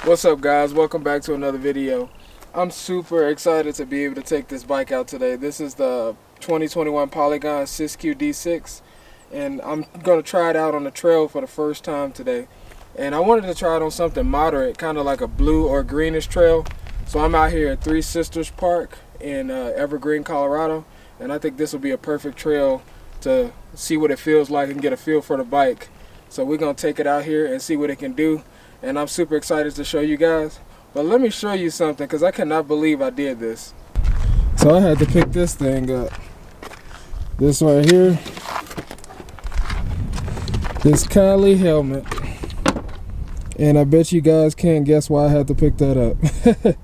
What's up, guys? Welcome back to another video. I'm super excited to be able to take this bike out today. This is the 2021 Polygon Siskiu D6, and I'm going to try it out on the trail for the first time today. And I wanted to try it on something moderate, kind of like a blue or greenish trail. So I'm out here at Three Sisters Park in Evergreen, Colorado, and I think this will be a perfect trail to see what it feels like and get a feel for the bike. So we're going to take it out here and see what it can do. And I'm super excited to show you guys. But let me show you something, because I cannot believe I did this. So I had to pick this thing up. This right here. This Kylie helmet. And I bet you guys can't guess why I had to pick that up.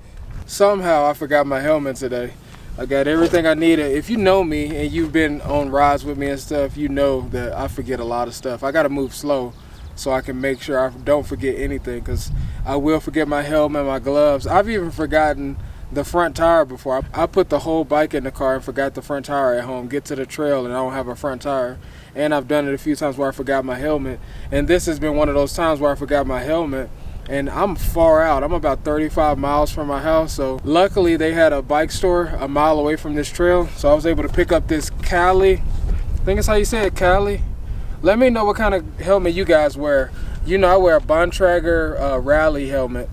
Somehow I forgot my helmet today. I got everything I needed. If you know me and you've been on rides with me and stuff, you know that I forget a lot of stuff. I gotta move slow so I can make sure I don't forget anything, because I will forget my helmet, my gloves. I've even forgotten the front tire before. I put the whole bike in the car and forgot the front tire at home. Get to the trail and I don't have a front tire. And I've done it a few times where I forgot my helmet. And this has been one of those times where I forgot my helmet. And I'm far out. I'm about 35 miles from my house. So luckily they had a bike store a mile away from this trail. So I was able to pick up this Cali. I think that's how you say it, Cali. Let me know what kind of helmet you guys wear. You know, I wear a Bontrager Rally helmet.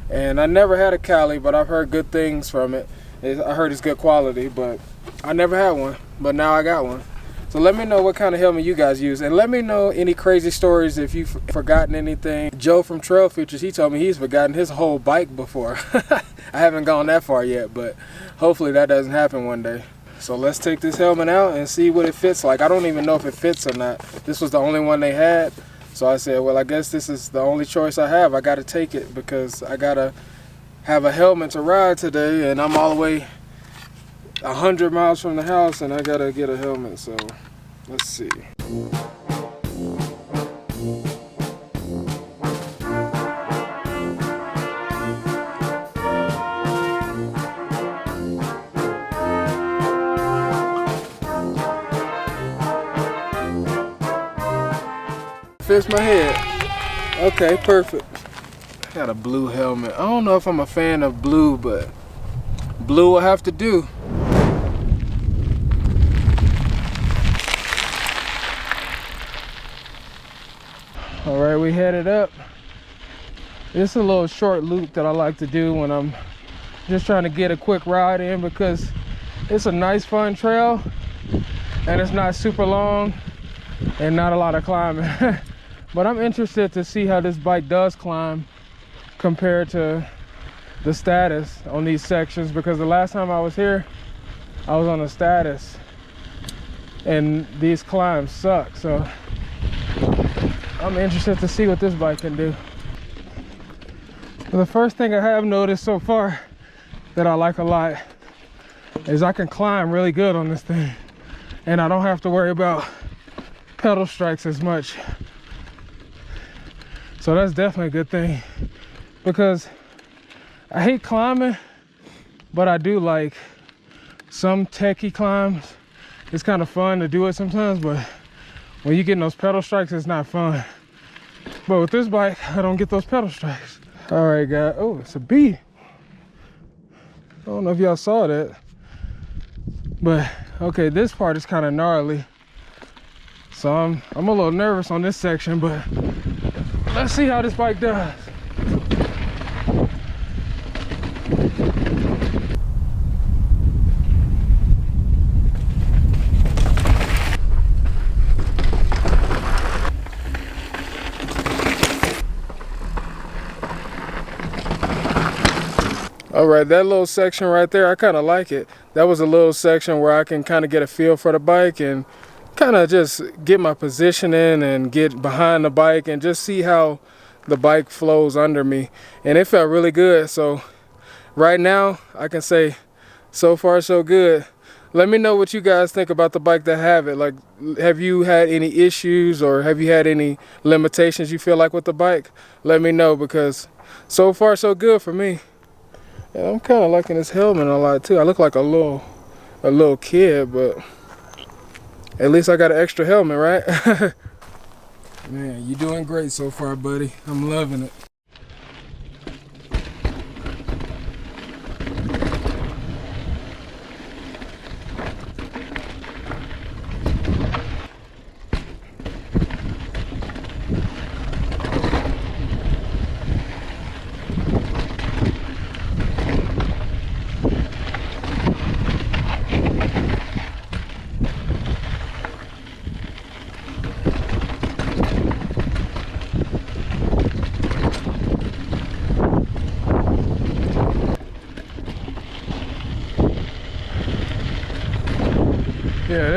And I never had a Cali, but I've heard good things from it. I heard it's good quality, but I never had one. But now I got one. So let me know what kind of helmet you guys use. And let me know any crazy stories if you've forgotten anything. Joe from Trail Features, he told me he's forgotten his whole bike before. I haven't gone that far yet, but hopefully that doesn't happen one day. So let's take this helmet out and see what it fits like. I don't even know if it fits or not. This was the only one they had. So I said, well, I guess this is the only choice I have. I got to take it because I got to have a helmet to ride today. And I'm all the way 100 miles from the house and I got to get a helmet. So let's see. Fits my head. Okay, perfect. Got a blue helmet. I don't know if I'm a fan of blue, but blue will have to do. All right, we headed up. It's a little short loop that I like to do when I'm just trying to get a quick ride in, because it's a nice fun trail and it's not super long and not a lot of climbing. But I'm interested to see how this bike does climb compared to the status on these sections, because the last time I was here, I was on a status and these climbs suck. So I'm interested to see what this bike can do. The first thing I have noticed so far that I like a lot is I can climb really good on this thing, and I don't have to worry about pedal strikes as much. So that's definitely a good thing, because I hate climbing, but I do like some techie climbs. It's kind of fun to do it sometimes, but when you get those pedal strikes, it's not fun. But with this bike, I don't get those pedal strikes. All right, guys. Oh, it's a bee. I don't know if y'all saw that, but okay, this part is kind of gnarly. So I'm a little nervous on this section, but let's see how this bike does. All right, that little section right there, I kind of like it. That was a little section where I can kind of get a feel for the bike and kind of just get my position in and get behind the bike and just see how the bike flows under me. And it felt really good. So right now I can say so far so good. Let me know what you guys think about the bike that have it. Like, have you had any issues or have you had any limitations you feel like with the bike? Let me know, because so far so good for me. And I'm kind of liking this helmet a lot too. I look like a little kid, but at least I got an extra helmet, right? Man, you're doing great so far, buddy. I'm loving it.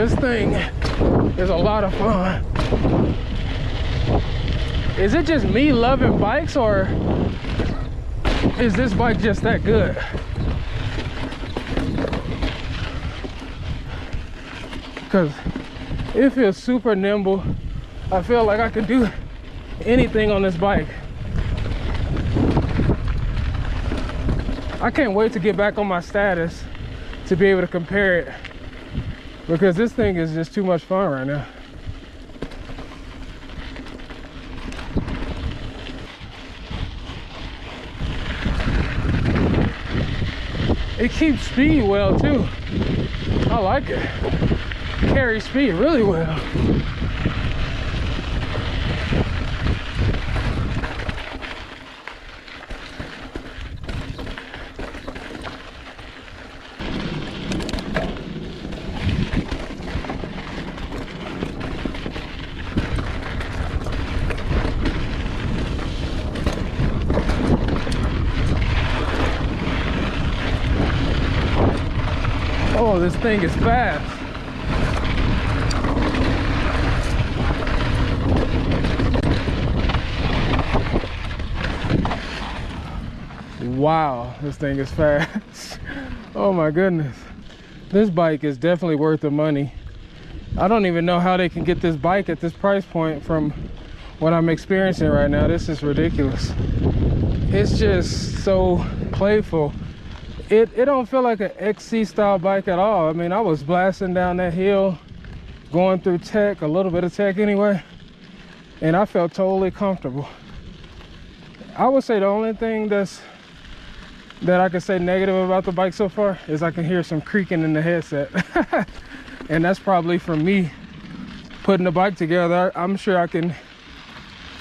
this thing is a lot of fun. Is it just me loving bikes, or is this bike just that good? Because it feels super nimble. I feel like I can do anything on this bike. I can't wait to get back on my status to be able to compare it, because this thing is just too much fun right now. It keeps speed well too. I like it. Carries speed really well. Oh, this thing is fast. Wow, this thing is fast. Oh my goodness. This bike is definitely worth the money. I don't even know how they can get this bike at this price point from what I'm experiencing right now. This is ridiculous. It's just so playful. It don't feel like an XC style bike at all. I mean, I was blasting down that hill, going through tech, a little bit of tech anyway, and I felt totally comfortable. I would say the only thing that I can say negative about the bike so far is I can hear some creaking in the headset. And that's probably from me putting the bike together. I'm sure I can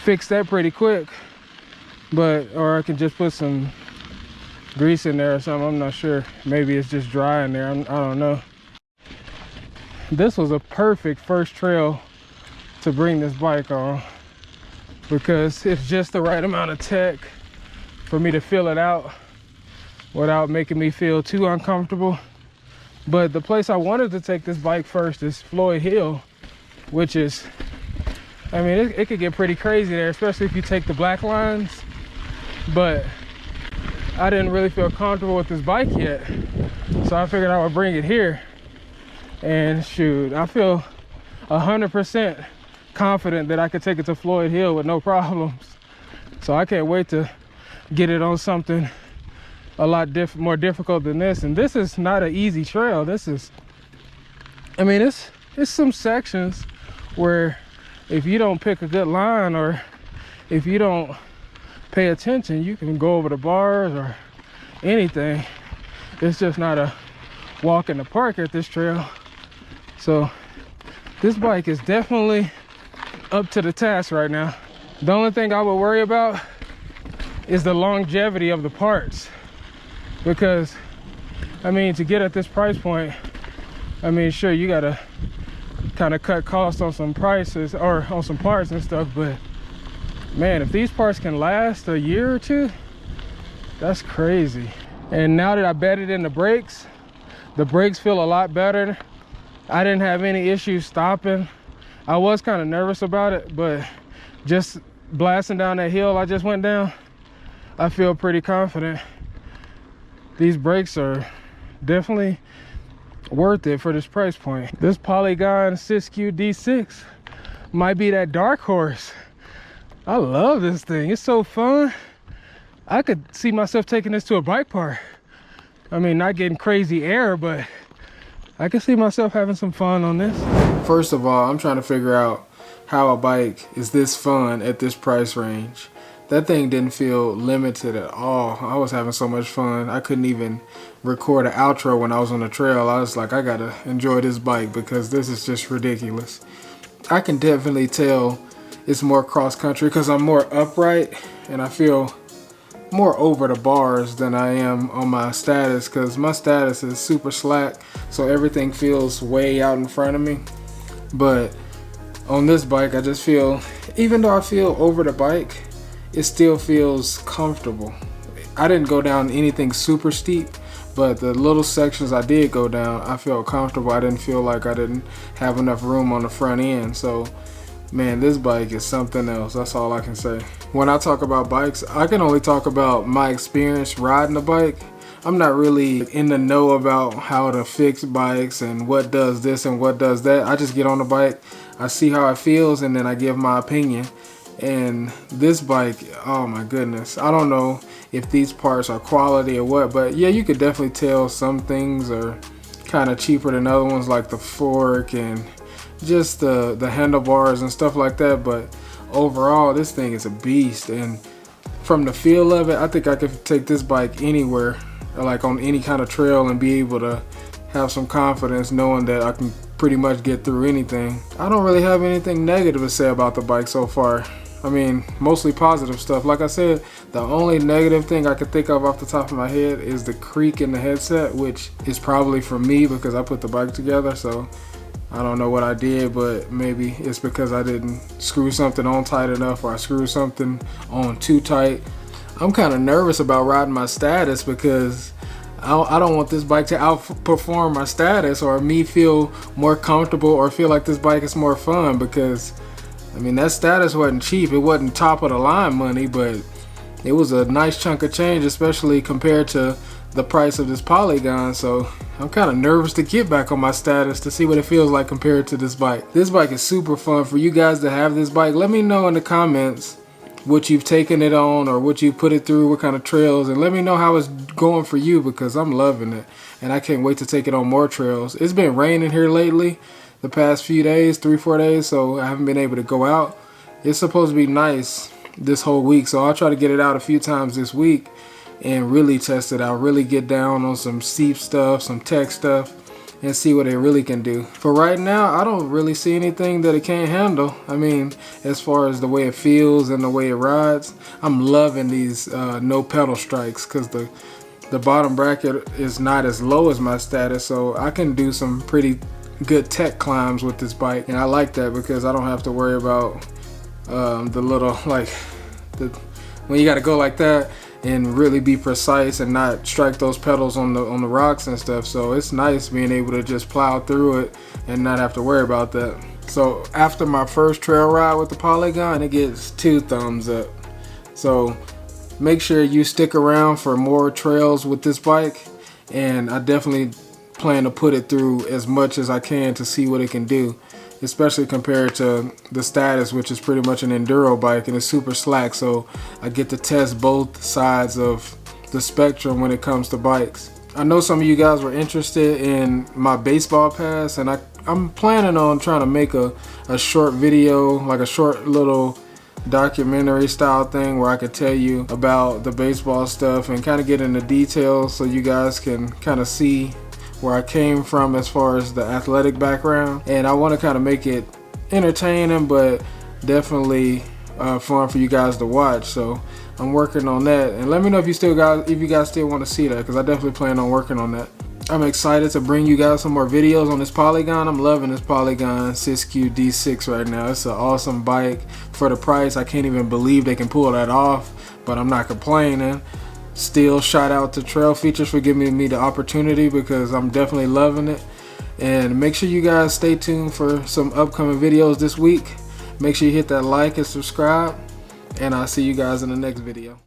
fix that pretty quick, or I can just put some grease in there or something. I'm not sure. Maybe it's just dry in there. I don't know. This was a perfect first trail to bring this bike on, because it's just the right amount of tech for me to feel it out without making me feel too uncomfortable. But the place I wanted to take this bike first is Floyd Hill, which is, I mean, it could get pretty crazy there, especially if you take the black lines. But I didn't really feel comfortable with this bike yet, so I figured I would bring it here. And shoot, I feel 100% confident that I could take it to Floyd Hill with no problems. So I can't wait to get it on something a lot more difficult than this. And this is not an easy trail. This is, I mean, it's some sections where if you don't pick a good line, or if you don't pay attention, you can go over the bars or anything. It's just not a walk in the park at this trail. So this bike is definitely up to the task right now. The only thing I would worry about is the longevity of the parts, because I mean, to get at this price point, I mean, sure, you gotta kind of cut costs on some prices or on some parts and stuff, but man, if these parts can last a year or two, that's crazy. And now that I bedded in the brakes feel a lot better. I didn't have any issues stopping. I was kind of nervous about it, but just blasting down that hill I just went down, I feel pretty confident. These brakes are definitely worth it for this price point. This Polygon Siskiu D6 might be that dark horse. I love this thing. It's so fun. I could see myself taking this to a bike park. I mean, not getting crazy air, but I can see myself having some fun on this. First of all, I'm trying to figure out how a bike is this fun at this price range. That thing didn't feel limited at all. I was having so much fun. I couldn't even record an outro when I was on the trail. I was like, I gotta enjoy this bike because this is just ridiculous. I can definitely tell it's more cross country because I'm more upright and I feel more over the bars than I am on my status, because my status is super slack, so everything feels way out in front of me. But on this bike, I just feel, even though I feel over the bike, it still feels comfortable. I didn't go down anything super steep, but the little sections I did go down, I felt comfortable. I didn't feel like I didn't have enough room on the front end. So man, this bike is something else. That's all I can say. When I talk about bikes, I can only talk about my experience riding a bike. I'm not really in the know about how to fix bikes and what does this and what does that. I just get on the bike, I see how it feels, and then I give my opinion. And this bike, oh my goodness, I don't know if these parts are quality or what, but yeah, you could definitely tell some things are kind of cheaper than other ones, like the fork and just the handlebars and stuff like that. But overall, this thing is a beast, and from the feel of it, I think I could take this bike anywhere, like on any kind of trail, and be able to have some confidence knowing that I can pretty much get through anything. I don't really have anything negative to say about the bike so far. I mean, mostly positive stuff. Like I said, the only negative thing I could think of off the top of my head is the creak in the headset, which is probably for me because I put the bike together. So I don't know what I did, but maybe it's because I didn't screw something on tight enough, or I screwed something on too tight. I'm kind of nervous about riding my status because I don't want this bike to outperform my status, or me feel more comfortable, or feel like this bike is more fun, because I mean, that status wasn't cheap. It wasn't top of the line money, but it was a nice chunk of change, especially compared to the price of this Polygon. So I'm kind of nervous to get back on my status to see what it feels like compared to this bike. This bike is super fun. For you guys that have this bike, let me know in the comments what you've taken it on, or what you put it through, what kind of trails, and let me know how it's going for you, because I'm loving it and I can't wait to take it on more trails. It's been raining here lately the past few days, 3-4 days, so I haven't been able to go out. It's supposed to be nice this whole week, so I'll try to get it out a few times this week and really test it out, really get down on some steep stuff, some tech stuff, and see what it really can do. For right now, I don't really see anything that it can't handle. I mean, as far as the way it feels and the way it rides, I'm loving these no pedal strikes, because the bottom bracket is not as low as my status, so I can do some pretty good tech climbs with this bike, and I like that because I don't have to worry about the little, like, when you got to go like that and really be precise and not strike those pedals on the rocks and stuff. So it's nice being able to just plow through it and not have to worry about that. So after my first trail ride with the Polygon, it gets 2 thumbs up. So make sure you stick around for more trails with this bike, and I definitely plan to put it through as much as I can to see what it can do, especially compared to the status, which is pretty much an enduro bike and it's super slack. So I get to test both sides of the spectrum when it comes to bikes. I know some of you guys were interested in my baseball pass, and I'm planning on trying to make a short video, like a short little documentary style thing, where I could tell you about the baseball stuff and kind of get into details, so you guys can kind of see where I came from as far as the athletic background. And I want to kind of make it entertaining, but definitely fun for you guys to watch. So I'm working on that, and let me know if you guys still want to see that, because I definitely plan on working on that. I'm excited to bring you guys some more videos on this Polygon. I'm loving this Polygon Siskiu D6 right now. It's an awesome bike for the price. I can't even believe they can pull that off, but I'm not complaining. Still, shout out to Trail Features for giving me the opportunity, because I'm definitely loving it. And make sure you guys stay tuned for some upcoming videos this week. Make sure you hit that like and subscribe, and I'll see you guys in the next video.